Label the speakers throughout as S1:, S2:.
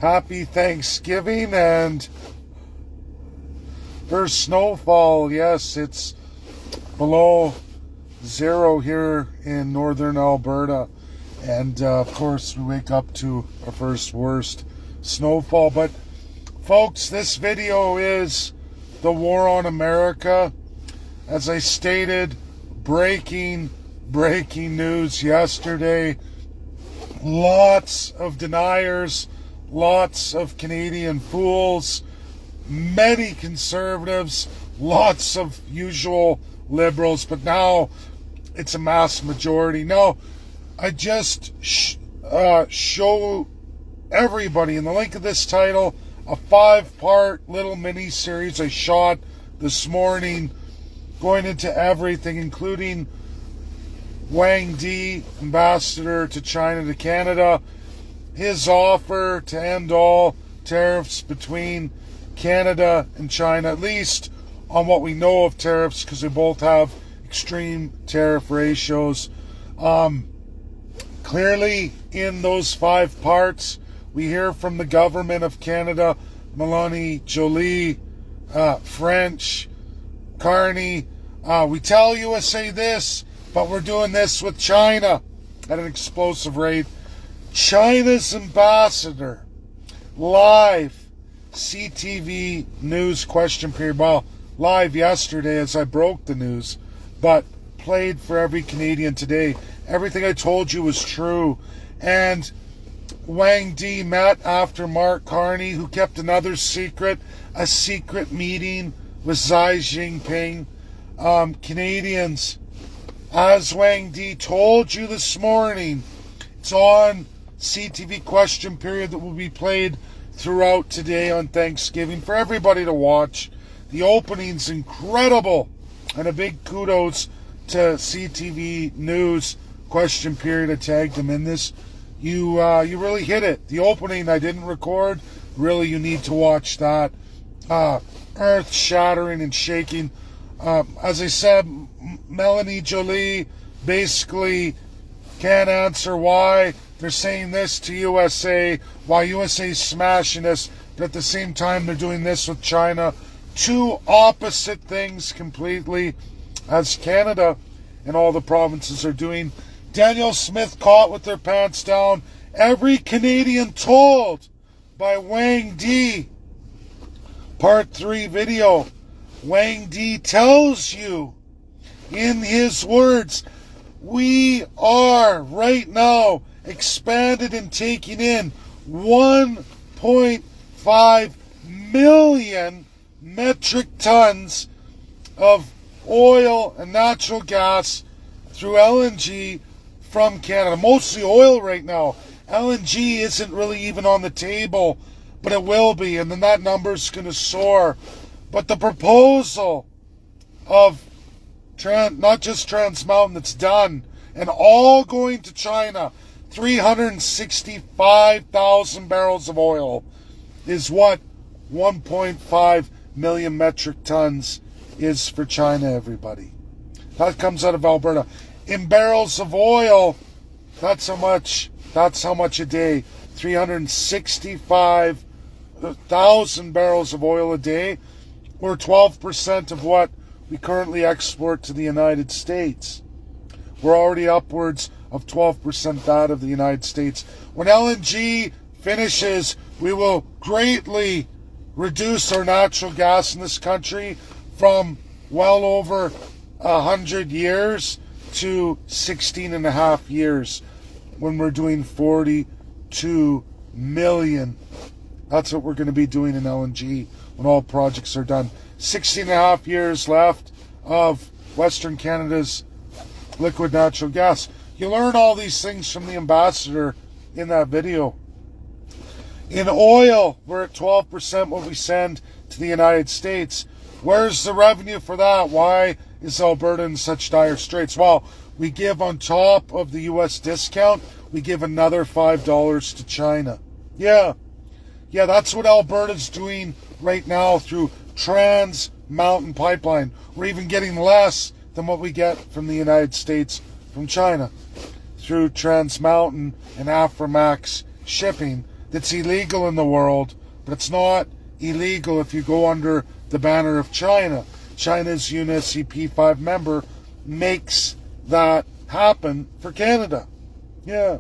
S1: Happy Thanksgiving, and there's snowfall. Yes, it's below zero here in northern Alberta, and of course we wake up to our first worst snowfall. But folks, this video is the war on America. As I stated, breaking news yesterday. Lots of deniers, lots of Canadian fools, many conservatives, lots of usual liberals, but now it's a mass majority. Now, I just show everybody in the link of this title a 5-part little mini series I shot this morning, going into everything, including Wang Di, ambassador to China to Canada, his offer to end all tariffs between Canada and China, at least on what we know of tariffs, because they both have extreme tariff ratios. Clearly, in those 5 parts, we hear from the government of Canada, Melanie Joly, French, Carney. We tell USA this, but we're doing this with China at an explosive rate. China's ambassador, live CTV news question period. Well, live yesterday as I broke the news, but played for every Canadian today. Everything I told you was true. And Wang Di met after Mark Carney, who kept another secret, a secret meeting with Xi Jinping. Canadians, as Wang Di told you this morning, it's on CTV question period that will be played throughout today on Thanksgiving for everybody to watch. The opening's incredible, and a big kudos to CTV News question period. I tagged them in this. You really hit it. The opening I didn't record. Really, you need to watch that. Earth shattering and shaking. As I said, Melanie Joly basically can't answer why they're saying this to USA, why USA's smashing this, but at the same time they're doing this with China. Two opposite things completely, as Canada and all the provinces are doing. Danielle Smith caught with their pants down. Every Canadian told by Wang Di. Part 3 video. Wang Di tells you in his words, we are right now expanded and taking in 1.5 million metric tons of oil and natural gas through LNG from Canada. Mostly oil right now. LNG isn't really even on the table, but it will be, and then that number's going to soar. But the proposal of not just Trans Mountain that's done, and all going to China, 365,000 barrels of oil, is what 1.5 million metric tons is for China, everybody. That comes out of Alberta. In barrels of oil, that's how much a day. 365,000 barrels of oil a day, or 12% of what we currently export to the United States. We're already upwards of 12% that of the United States. When LNG finishes, we will greatly reduce our natural gas in this country from well over 100 years to 16 and a half years when we're doing 42 million. That's what we're going to be doing in LNG when all projects are done. 16 and a half years left of Western Canada's liquid natural gas. You learn all these things from the ambassador in that video. In oil, we're at 12% what we send to the United States. Where's the revenue for that? Why is Alberta in such dire straits? Well, we give on top of the U.S. discount, we give another $5 to China. Yeah, that's what Alberta's doing right now through Trans Mountain Pipeline. We're even getting less than what we get from the United States from China through Trans Mountain and Aframax shipping. that's illegal in the world, but it's not illegal if you go under the banner of China. China's UNSCP 5 member makes that happen for Canada. Yeah.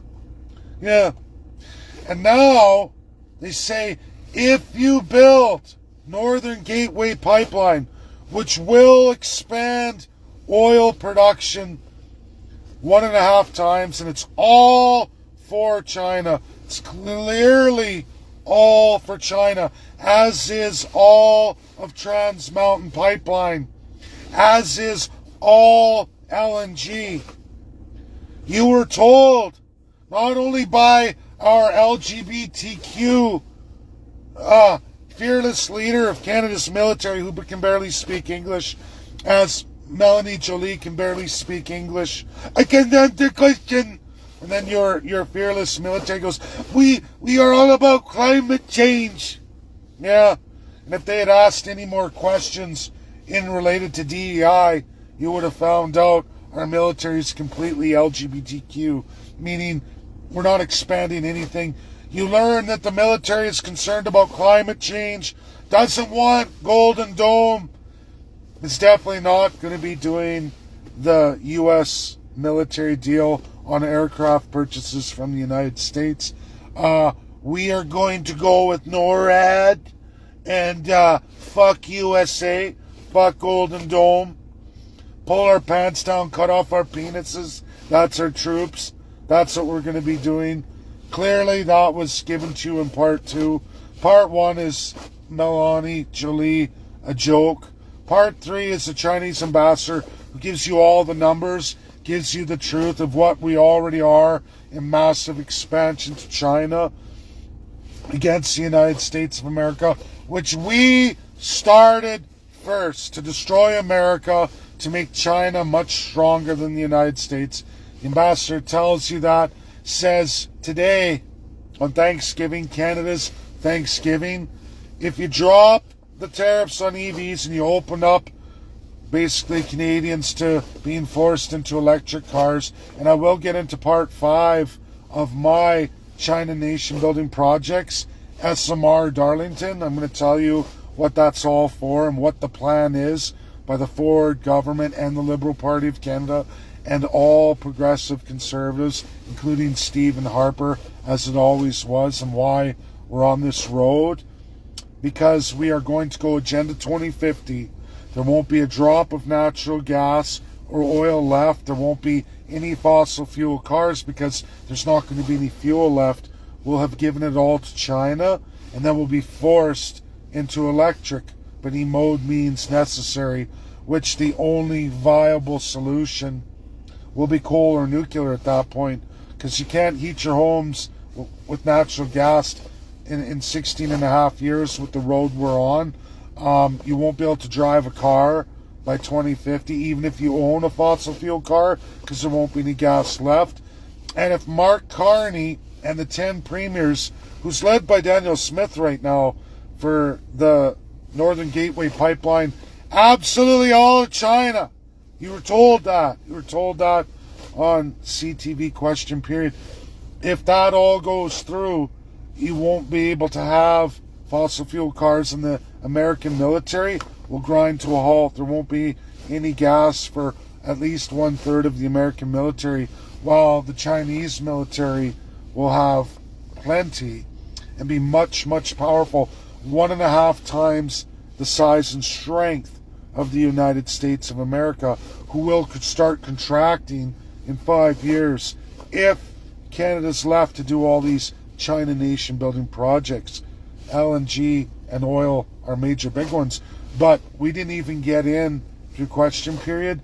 S1: And now they say if you build Northern Gateway Pipeline, which will expand oil production 1.5 times, and it's all for China. It's clearly all for China, as is all of Trans Mountain Pipeline, as is all LNG. You were told, not only by our LGBTQ fearless leader of Canada's military, who can barely speak English, as Melanie Jolie can barely speak English. I can answer the question. And then your fearless military goes, we are all about climate change. Yeah. And if they had asked any more questions in related to DEI, you would have found out our military is completely LGBTQ, meaning we're not expanding anything. You learn that the military is concerned about climate change, doesn't want Golden Dome. It's definitely not going to be doing the U.S. military deal on aircraft purchases from the United States. We are going to go with NORAD and fuck USA, fuck Golden Dome, pull our pants down, cut off our penises. That's our troops. That's what we're going to be doing. Clearly, that was given to you in part 2. Part 1 is Melanie Jolie, a joke. Part 3 is the Chinese ambassador who gives you all the numbers, gives you the truth of what we already are in massive expansion to China against the United States of America, which we started first to destroy America, to make China much stronger than the United States. The ambassador tells you that, says today on Thanksgiving, Canada's Thanksgiving, if you drop the tariffs on EVs and you open up basically Canadians to being forced into electric cars, and I will get into part 5 of my China nation building projects, SMR Darlington. I'm going to tell you what that's all for and what the plan is by the Ford government and the Liberal Party of Canada and all progressive conservatives, including Stephen Harper, as it always was, and why we're on this road. Because we are going to go Agenda 2050. There won't be a drop of natural gas or oil left. There won't be any fossil fuel cars because there's not going to be any fuel left. We'll have given it all to China, and then we'll be forced into electric, but any mode means necessary, which the only viable solution will be coal or nuclear at that point, because you can't heat your homes with natural gas in 16 and a half years with the road we're on. You won't be able to drive a car by 2050, even if you own a fossil fuel car, because there won't be any gas left. And if Mark Carney and the 10 premiers, who's led by Daniel Smith right now for the Northern Gateway Pipeline, absolutely all of China. You were told that. You were told that on CTV question period. If that all goes through, you won't be able to have fossil fuel cars, and the American military will grind to a halt. There won't be any gas for at least 1/3 of the American military, while the Chinese military will have plenty and be much, much powerful, 1.5 times the size and strength of the United States of America, who will start contracting in 5 years if Canada's left to do all these China nation building projects. LNG and oil are major big ones, but we didn't even get in through question period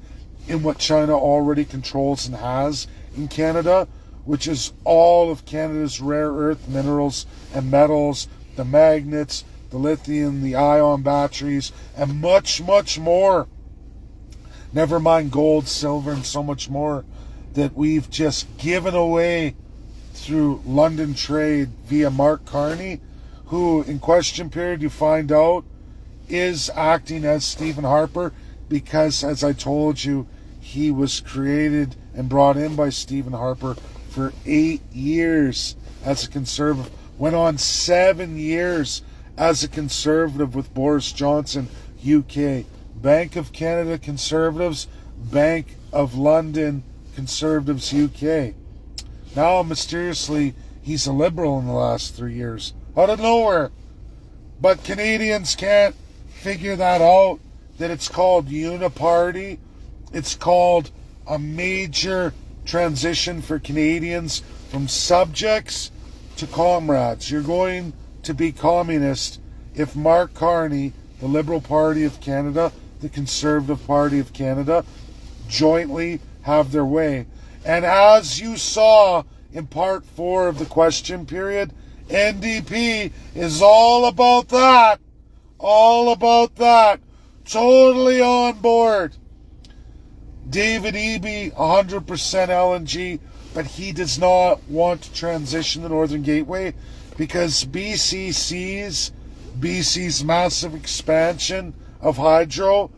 S1: in what China already controls and has in Canada, which is all of Canada's rare earth minerals and metals, the magnets, the lithium, the ion batteries, and much, much more. Never mind gold, silver, and so much more that we've just given away through London trade via Mark Carney, who in question period you find out is acting as Stephen Harper, because as I told you, he was created and brought in by Stephen Harper for 8 years as a conservative, went on 7 years as a Conservative with Boris Johnson, UK. Bank of Canada Conservatives, Bank of London Conservatives, UK. Now, mysteriously, he's a Liberal in the last 3 years. Out of nowhere. But Canadians can't figure that out, that it's called Uniparty. It's called a major transition for Canadians from subjects to comrades. You're going to be communist if Mark Carney, the Liberal Party of Canada, the Conservative Party of Canada, jointly have their way. And as you saw in part 4 of the question period, NDP is all about that. All about that. Totally on board. David Eby, 100% LNG, but he does not want to transition the Northern Gateway because BC sees BC's massive expansion of hydro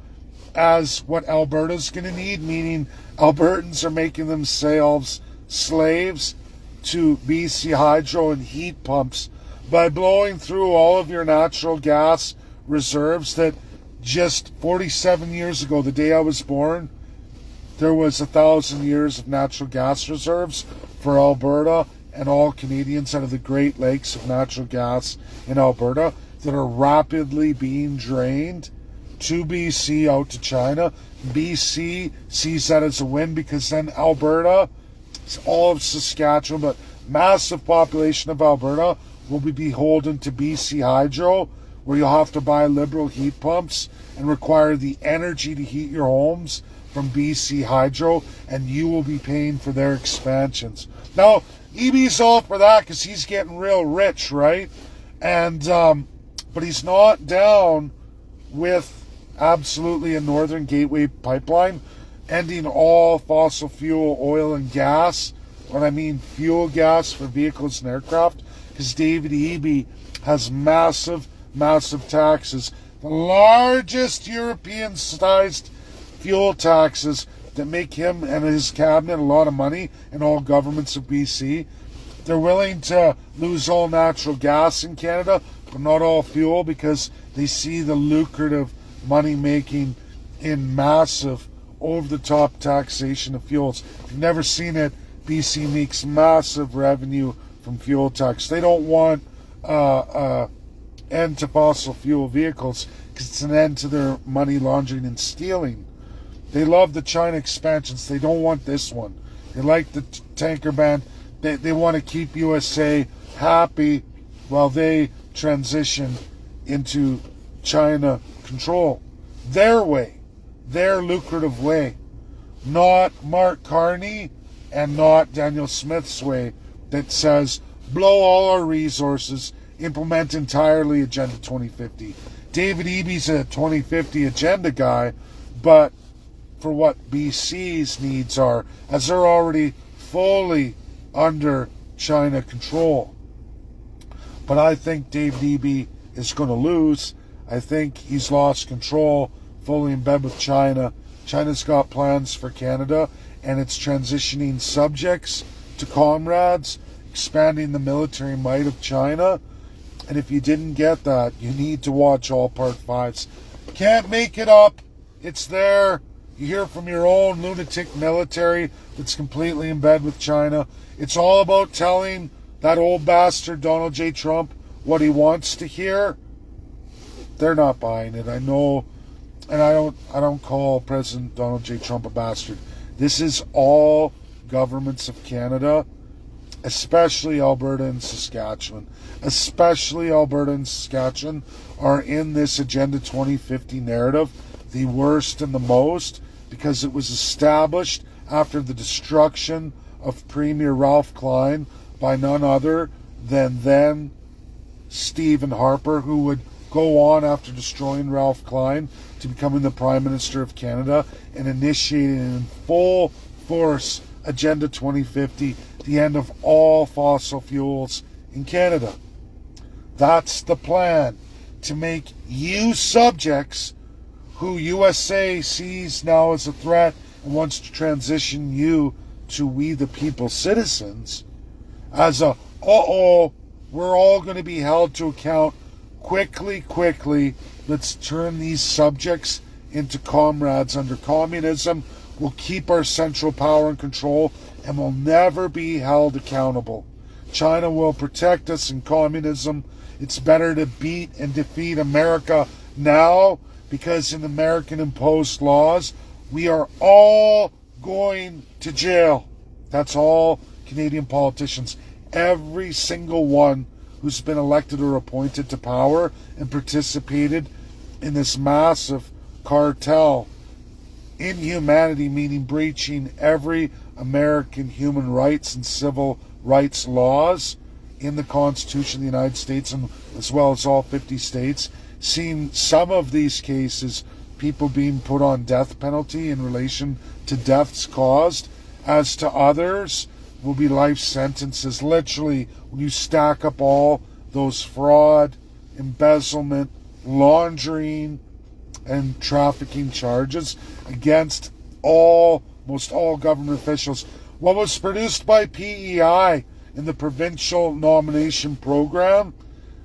S1: as what Alberta's going to need, meaning Albertans are making themselves slaves to BC hydro and heat pumps by blowing through all of your natural gas reserves that just 47 years ago, the day I was born, there was 1,000 years of natural gas reserves for Alberta and all Canadians out of the Great Lakes of natural gas in Alberta that are rapidly being drained to BC out to China. BC sees that as a win because then Alberta, all of Saskatchewan, but massive population of Alberta will be beholden to BC Hydro, where you'll have to buy Liberal heat pumps and require the energy to heat your homes from BC Hydro, and you will be paying for their expansions. Now, EB's all for that because he's getting real rich, right? And but he's not down with absolutely a Northern Gateway pipeline, ending all fossil fuel, oil, and gas. When I mean fuel gas for vehicles and aircraft, because David Eby has massive, massive taxes. The largest European-sized fuel taxes that make him and his cabinet a lot of money, and all governments of BC. They're willing to lose all natural gas in Canada, but not all fuel, because they see the lucrative money making in massive over-the-top taxation of fuels. If you've never seen it, BC makes massive revenue from fuel tax. They don't want end to fossil fuel vehicles because it's an end to their money laundering and stealing. They love the China expansions. They don't want this one. They like the tanker ban. They want to keep USA happy while they transition into China control. Their way. Their lucrative way. Not Mark Carney and not Daniel Smith's way that says, blow all our resources, implement entirely Agenda 2050. David Eby's a 2050 agenda guy, but for what BC's needs are, as they're already fully under China control. But I think David Eby is going to lose. I think he's lost control, fully in bed with China. China's got plans for Canada, and it's transitioning subjects to comrades, expanding the military might of China. And if you didn't get that, you need to watch all Part 5s. Can't make it up. It's there. You hear from your own lunatic military that's completely in bed with China. It's all about telling that old bastard Donald J. Trump what he wants to hear. They're not buying it. I know, and I don't call President Donald J. Trump a bastard. This is all governments of Canada, especially Alberta and Saskatchewan. Especially Alberta and Saskatchewan are in this Agenda 2050 narrative, the worst and the most, because it was established after the destruction of Premier Ralph Klein by none other than then Stephen Harper, who would go on after destroying Ralph Klein to becoming the Prime Minister of Canada and initiating in full force Agenda 2050, the end of all fossil fuels in Canada. That's the plan, to make you subjects who USA sees now as a threat and wants to transition you to we the people citizens as a, we're all going to be held to account quickly. Let's turn these subjects into comrades under communism. We'll keep our central power and control and will never be held accountable. China will protect us in communism. It's better to beat and defeat America now, because in American imposed laws, we are all going to jail. That's all Canadian politicians. Every single one who's been elected or appointed to power and participated in this massive cartel inhumanity, meaning breaching every American human rights and civil rights laws in the Constitution of the United States, and as well as all 50 states. Seen some of these cases, people being put on death penalty in relation to deaths caused. As to others, will be life sentences. Literally, when you stack up all those fraud, embezzlement, laundering, and trafficking charges against almost all government officials. What was produced by PEI in the provincial nomination program,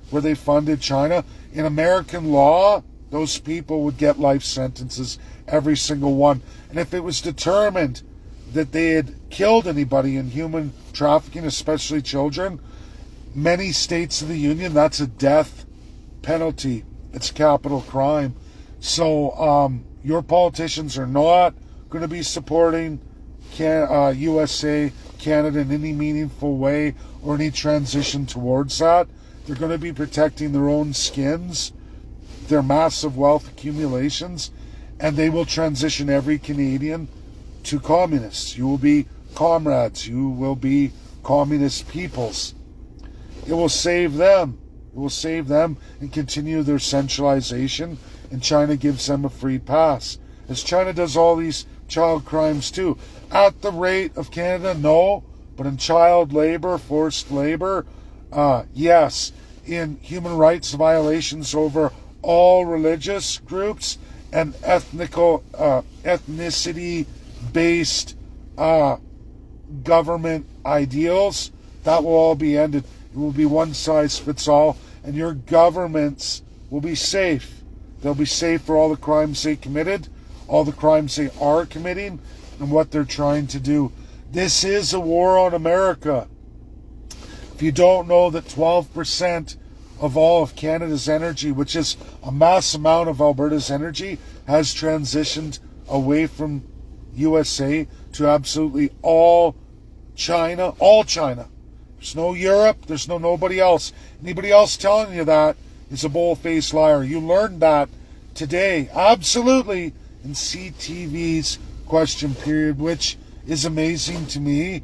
S1: where they funded China, in American law, those people would get life sentences, every single one. And if it was determined that they had killed anybody in human trafficking, especially children, many states of the Union, that's a death penalty. It's capital crime. So your politicians are not going to be supporting USA, Canada in any meaningful way or any transition towards that. They're going to be protecting their own skins, their massive wealth accumulations, and they will transition every Canadian to communists. You will be comrades. You will be communist peoples. It will save them. It will save them and continue their centralization, and China gives them a free pass. As China does all these child crimes too. At the rate of Canada, no, but in child labor, forced labor, yes. In human rights violations over all religious groups and ethnicity-based government ideals, that will all be ended. It will be one size fits all, and your governments will be safe. They'll be safe for all the crimes they committed, all the crimes they are committing, and what they're trying to do. This is a war on America. If you don't know that 12% of all of Canada's energy, which is a mass amount of Alberta's energy, has transitioned away from USA to absolutely all China. There's no Europe, there's nobody else. Anybody else telling you that is a bold-faced liar. You learned that today, absolutely, in CTV's question period, which is amazing to me.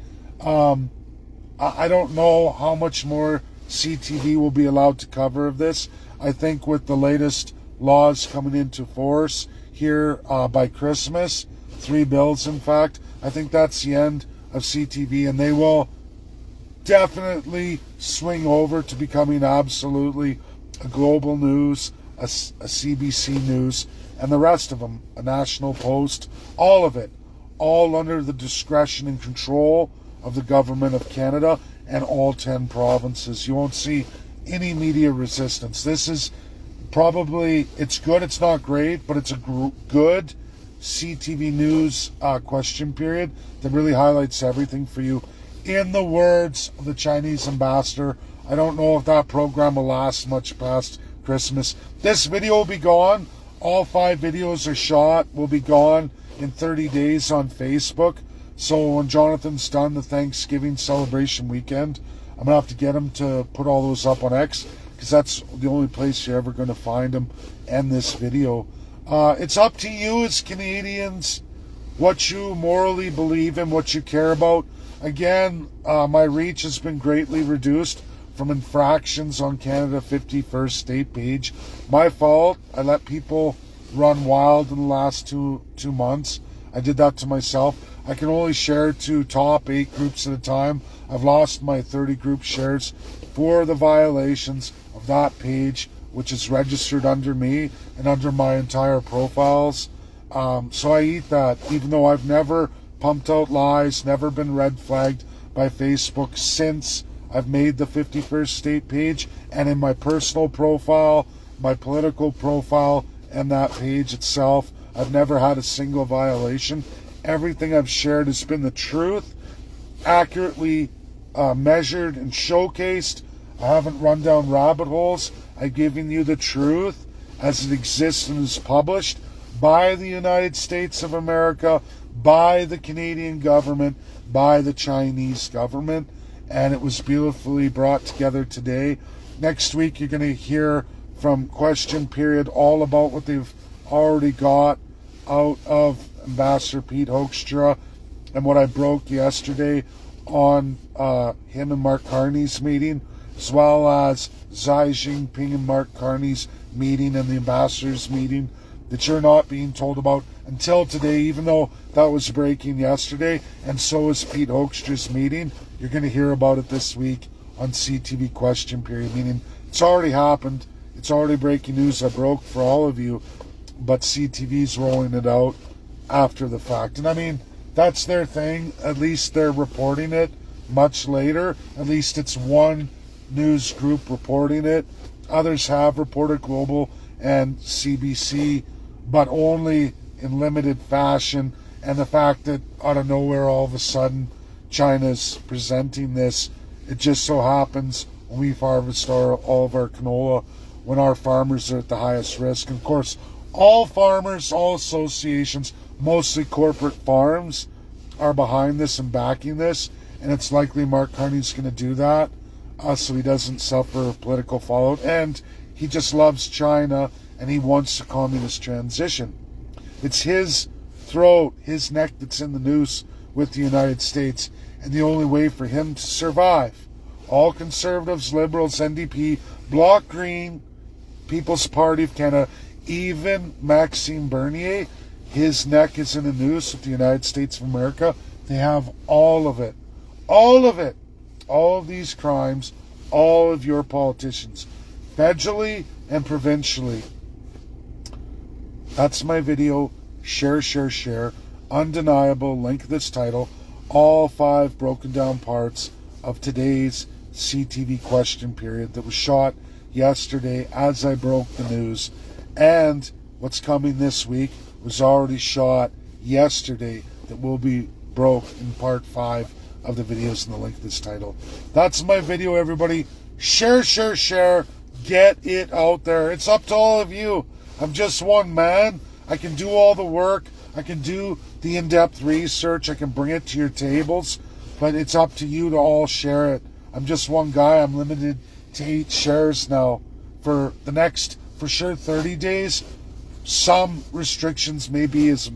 S1: I don't know how much more CTV will be allowed to cover of this. I think with the latest laws coming into force here by Christmas, 3 bills in fact, I think that's the end of CTV, and they will definitely swing over to becoming absolutely a global news, a CBC News, and the rest of them, a National Post, all of it, all under the discretion and control of the government of Canada and all 10 provinces. You won't see any media resistance. This is probably, it's good, it's not great, but it's a good CTV News question period that really highlights everything for you. In the words of the Chinese ambassador, I don't know if that program will last much past Christmas. This video will be gone. All 5 videos are shot, will be gone in 30 days on Facebook. So when Jonathan's done the Thanksgiving celebration weekend, I'm going to have to get him to put all those up on X, because that's the only place you're ever going to find him and this video. It's up to you as Canadians what you morally believe in, what you care about. Again, my reach has been greatly reduced from infractions on Canada 51st state page. My fault. I let people run wild in the last two months. I did that to myself. I can only share to top 8 groups at a time. I've lost my 30 group shares for the violations of that page, which is registered under me and under my entire profiles. So I eat that, even though I've never pumped out lies, never been red flagged by Facebook since I've made the 51st state page, and in my personal profile, my political profile, and that page itself, I've never had a single violation. Everything I've shared has been the truth, accurately measured and showcased. I haven't run down rabbit holes. I've given you the truth as it exists and is published by the United States of America, by the Canadian government, by the Chinese government, and it was beautifully brought together today. Next week, you're going to hear from Question Period all about what they've already got out of Ambassador Pete Hoekstra and what I broke yesterday on him and Mark Carney's meeting, as well as Xi Jinping and Mark Carney's meeting and the ambassador's meeting that you're not being told about until today, even though that was breaking yesterday, and so is Pete Hoekstra's meeting. You're going to hear about it this week on CTV Question Period, meaning it's already happened. It's already breaking news. I broke for all of you, but CTV's rolling it out after the fact. And I mean, that's their thing. At least they're reporting it much later. At least it's one news group reporting it. Others have reported, Global and CBC, but only in limited fashion. And the fact that out of nowhere, all of a sudden, China's presenting this, it just so happens when we've harvested all of our canola, when our farmers are at the highest risk. And of course, all farmers, all associations, mostly corporate farms, are behind this and backing this. And it's likely Mark Carney's going to do that so he doesn't suffer political fallout. And he just loves China and he wants a communist transition. It's his throat, his neck that's in the noose with the United States. And the only way for him to survive, all Conservatives, Liberals, NDP, Bloc Green, People's Party of Canada, even Maxime Bernier, his neck is in a noose with the United States of America. They have all of it. All of it. All of these crimes, all of your politicians, federally and provincially. That's my video. Share, share, share. Undeniable. Link this title. All 5 broken down parts of today's CTV Question Period that was shot yesterday as I broke the news. And what's coming this week was already shot yesterday that will be broke in part 5 of the videos in the link this title. That's my video, everybody. Share, share, share. Get it out there. It's up to all of you. I'm just one man. I can do all the work. I can do the in-depth research. I can bring it to your tables. But it's up to you to all share it. I'm just one guy. I'm limited to 8 shares now for the next, for sure, 30 days. Some restrictions may be as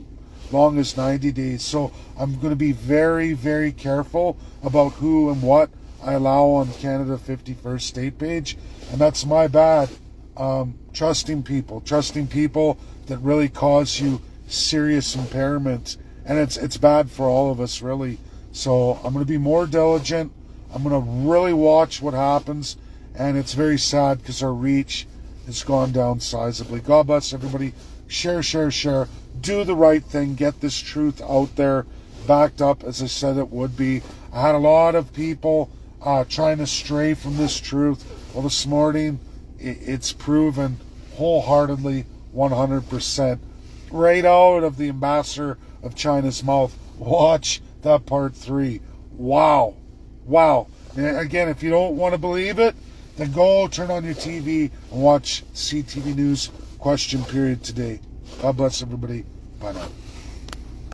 S1: long as 90 days. So I'm going to be very, very careful about who and what I allow on Canada 51st state page. And that's my bad. Trusting people that really cause you serious impairment. And it's bad for all of us, really. So I'm going to be more diligent. I'm going to really watch what happens. And it's very sad because our reach has gone down sizably. God bless everybody. Share, share, share. Do the right thing. Get this truth out there, backed up as I said it would be. I had a lot of people trying to stray from this truth. Well, this morning, it's proven wholeheartedly 100%. Right out of the ambassador of China's mouth. Watch that part 3. Wow. Wow. And again, if you don't want to believe it, then go turn on your TV and watch CTV News Question Period today. God bless everybody. Bye now.